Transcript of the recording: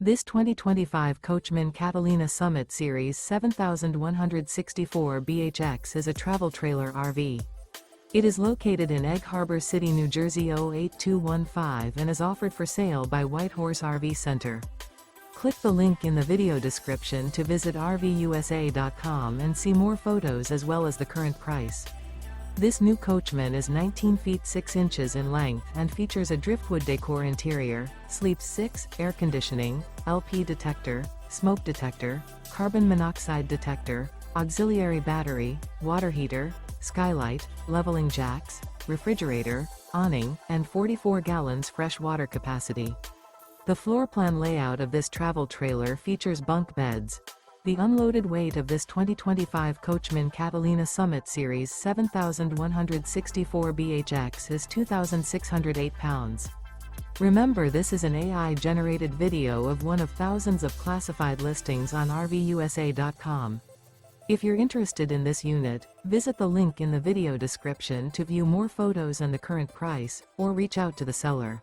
This 2025 Coachmen Catalina Summit Series 7164 BHX is a travel trailer RV. It is located in Egg Harbor City, New Jersey 08215 and is offered for sale by Whitehorse RV Center. Click the link in the video description to visit RVUSA.com and see more photos as well as the current price. This new Coachmen is 19 feet 6 inches in length and features a driftwood decor interior, sleeps 6, air conditioning, LP detector, smoke detector, carbon monoxide detector, auxiliary battery, water heater, skylight, leveling jacks, refrigerator, awning, and 44 gallons fresh water capacity. The floor plan layout of this travel trailer features bunk beds. The unloaded weight of this 2025 Coachmen Catalina Summit Series 7164 BHX is 2,608 pounds. Remember, this is an AI-generated video of one of thousands of classified listings on RVUSA.com. If you're interested in this unit, visit the link in the video description to view more photos and the current price, or reach out to the seller.